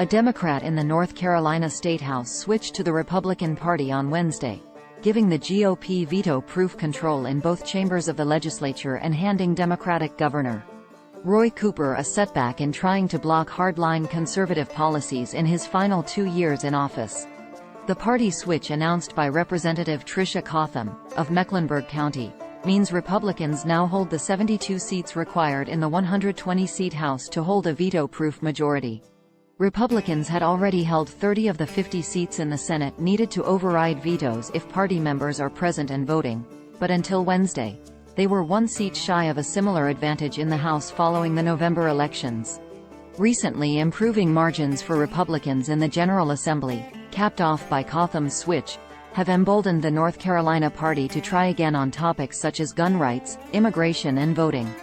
A Democrat in the North Carolina State House switched to the Republican Party on Wednesday, giving the GOP veto-proof control in both chambers of the legislature and handing Democratic Governor Roy Cooper a setback in trying to block hardline conservative policies in his final 2 years in office. The party switch, announced by Representative Tricia Cotham, of Mecklenburg County, means Republicans now hold the 72 seats required in the 120-seat House to hold a veto-proof majority. Republicans had already held 30 of the 50 seats in the Senate needed to override vetoes if party members are present and voting, but until Wednesday, they were 1 seat shy of a similar advantage in the House following the November elections. Recently, improving margins for Republicans in the General Assembly, capped off by Cotham's switch, have emboldened the North Carolina party to try again on topics such as gun rights, immigration and voting.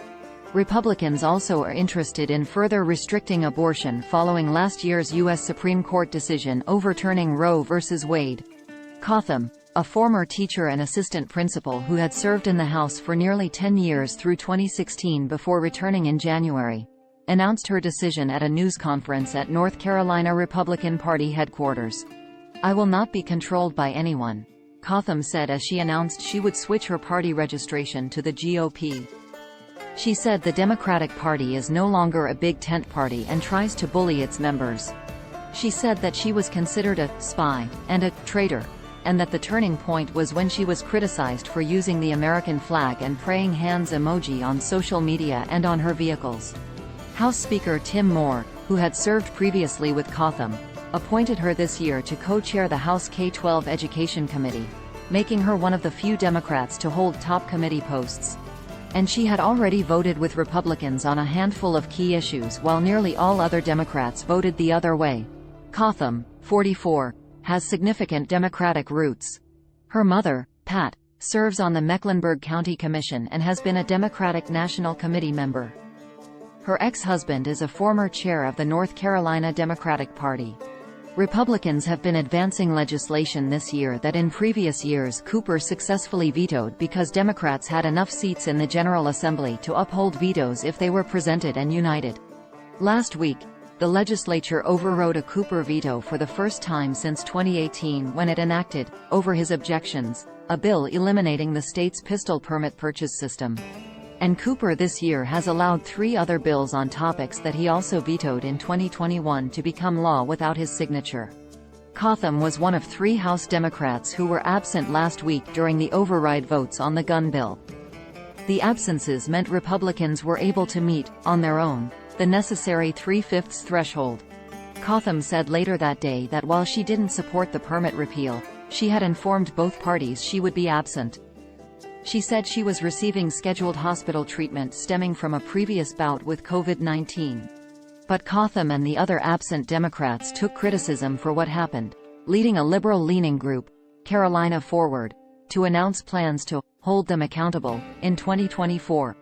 Republicans also are interested in further restricting abortion following last year's U.S. Supreme Court decision overturning Roe v. Wade. Cotham, a former teacher and assistant principal who had served in the House for nearly 10 years through 2016 before returning in January, announced her decision at a news conference at North Carolina Republican Party headquarters. "I will not be controlled by anyone," Cotham said as she announced she would switch her party registration to the GOP. She said the Democratic Party is no longer a big tent party and tries to bully its members. She said that she was considered a spy and a traitor, and that the turning point was when she was criticized for using the American flag and praying hands emoji on social media and on her vehicles. House Speaker Tim Moore, who had served previously with Cotham, appointed her this year to co-chair the House K-12 Education Committee, making her one of the few Democrats to hold top committee posts. And she had already voted with Republicans on a handful of key issues while nearly all other Democrats voted the other way. Cotham, 44, has significant Democratic roots. Her mother, Pat, serves on the Mecklenburg County Commission and has been a Democratic National Committee member. Her ex-husband is a former chair of the North Carolina Democratic Party. Republicans have been advancing legislation this year that in previous years Cooper successfully vetoed because Democrats had enough seats in the General Assembly to uphold vetoes if they were presented and united. Last week, the legislature overrode a Cooper veto for the first time since 2018 when it enacted, over his objections, a bill eliminating the state's pistol permit purchase system. And Cooper this year has allowed 3 other bills on topics that he also vetoed in 2021 to become law without his signature. Cotham was one of 3 House Democrats who were absent last week during the override votes on the gun bill. The absences meant Republicans were able to meet, on their own, the necessary 3/5 threshold. Cotham said later that day that while she didn't support the permit repeal, she had informed both parties she would be absent. She said she was receiving scheduled hospital treatment stemming from a previous bout with COVID-19. But Cotham and the other absent Democrats took criticism for what happened, leading a liberal-leaning group, Carolina Forward, to announce plans to hold them accountable in 2024.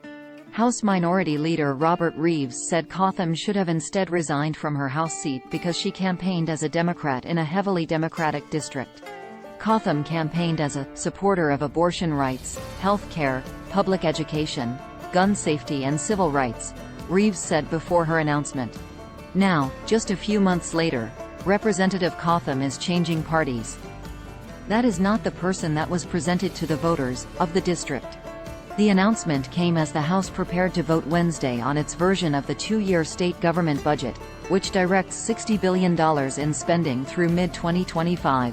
House Minority Leader Robert Reeves said Cotham should have instead resigned from her House seat because she campaigned as a Democrat in a heavily Democratic district. Cotham campaigned as a supporter of abortion rights, health care, public education, gun safety and civil rights, Reeves said before her announcement. Now, just a few months later, Representative Cotham is changing parties. That is not the person that was presented to the voters of the district. The announcement came as the House prepared to vote Wednesday on its version of the 2-year state government budget, which directs $60 billion in spending through mid-2025.